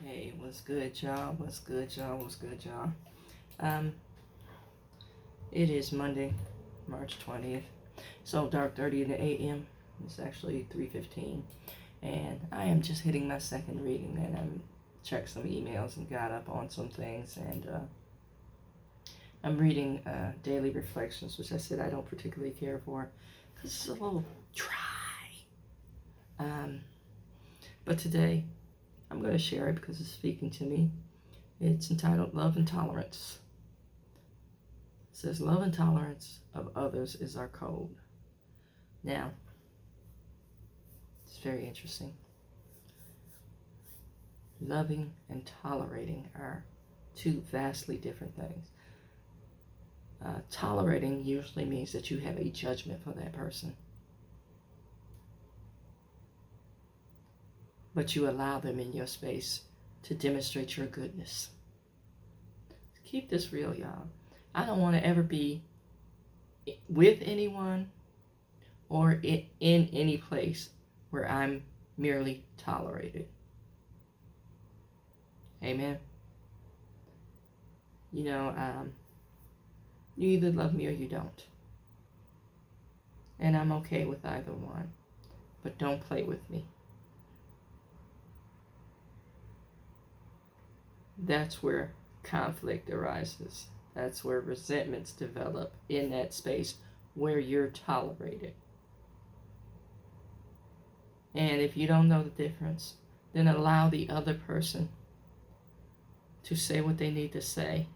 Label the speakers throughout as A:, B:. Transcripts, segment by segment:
A: Hey, what's good, y'all? What's good, y'all? What's good, y'all? Um, it is Monday, March 20th. So dark 30 in the a.m. It's actually 3:15, and I am just hitting my second reading, and I'm checked some emails and got up on some things, and I'm reading Daily Reflections, which I said I don't particularly care for because it's a little dry. Um, but today I'm going to share it because it's speaking to me. It's entitled Love and Tolerance. It says, love and tolerance of others is our code. Now, it's very interesting. Loving and tolerating are two vastly different things. Tolerating usually means that you have a judgment for that person, but you allow them in your space to demonstrate your goodness. Keep this real, y'all. I don't want to ever be with anyone or in any place where I'm merely tolerated. Amen. You either love me or you don't. And I'm okay with either one. But don't play with me. That's where conflict arises. That's where resentments develop in that space where you're tolerated. And if you don't know the difference, then allow the other person to say what they need to say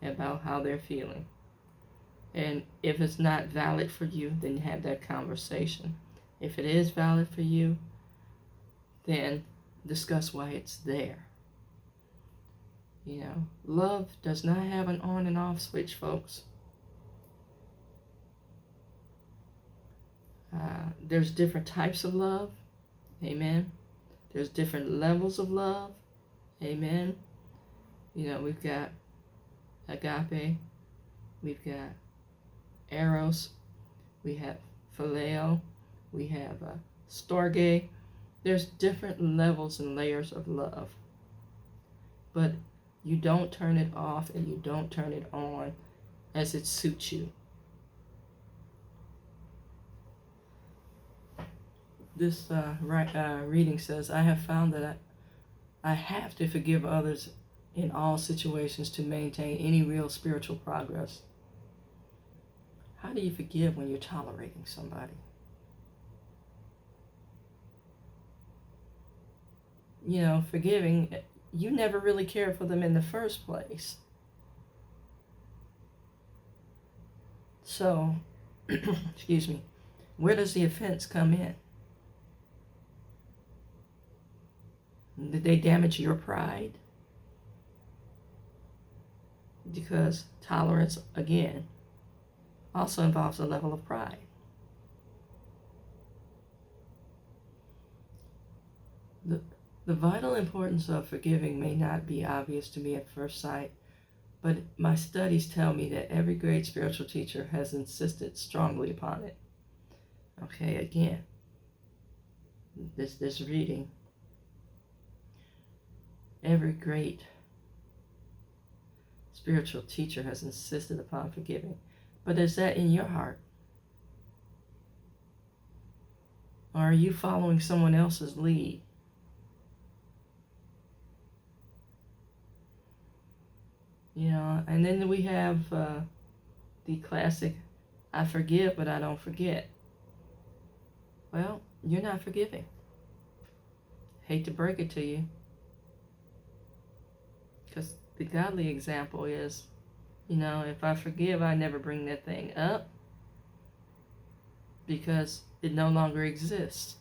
A: about how they're feeling. And if it's not valid for you, then have that conversation. If it is valid for you, then discuss why it's there. Love does not have an on and off switch, folks. There's different types of love. Amen. There's different levels of love. Amen. We've got agape. We've got eros. We have phileo. We have storge. There's different levels and layers of love. But you don't turn it off and you don't turn it on as it suits you. This reading says, I have found that I have to forgive others in all situations to maintain any real spiritual progress. How do you forgive when you're tolerating somebody? Forgiving, you never really cared for them in the first place. So, excuse me, where does the offense come in? Did they damage your pride? Because tolerance, again, also involves a level of pride. The vital importance of forgiving may not be obvious to me at first sight, but my studies tell me that every great spiritual teacher has insisted strongly upon it. Okay, again, this reading, every great spiritual teacher has insisted upon forgiving. But is that in your heart? Or are you following someone else's lead? And then we have the classic, I forgive, but I don't forget. Well, you're not forgiving. Hate to break it to you. Because the godly example is, if I forgive, I never bring that thing up because it no longer exists.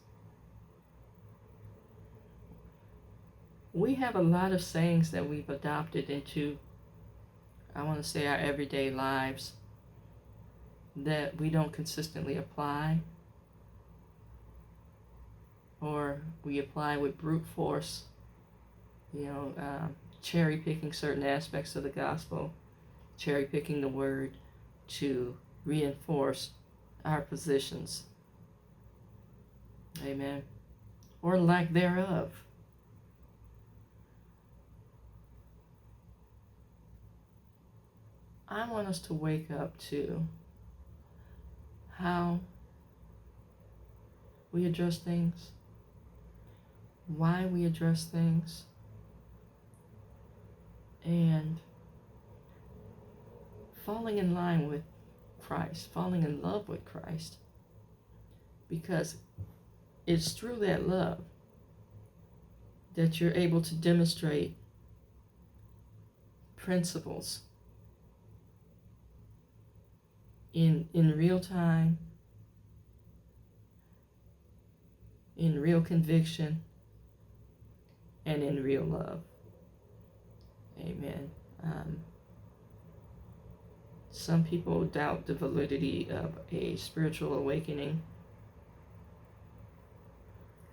A: We have a lot of sayings that we've adopted into, I want to say, our everyday lives that we don't consistently apply, or we apply with brute force, cherry picking certain aspects of the gospel, cherry picking the word to reinforce our positions. Amen. or lack thereof. I want us to wake up to how we address things, why we address things, and falling in line with Christ, falling in love with Christ. Because it's through that love that you're able to demonstrate principles in real time, in real conviction, and in real love. Amen. Some people doubt the validity of a spiritual awakening.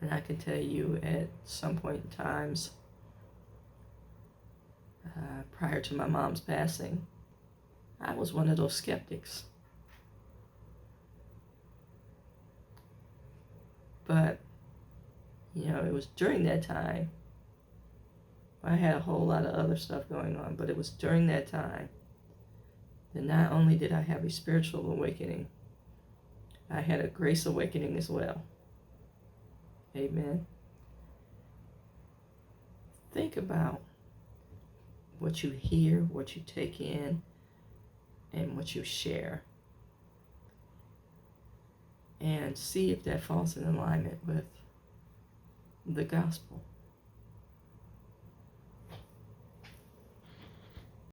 A: And I can tell you at some point in times, prior to my mom's passing, I was one of those skeptics. But, it was during that time. I had a whole lot of other stuff going on, but it was during that time that not only did I have a spiritual awakening, I had a grace awakening as well. Amen. Think about what you hear, what you take in, and what you share. And see if that falls in alignment with the gospel.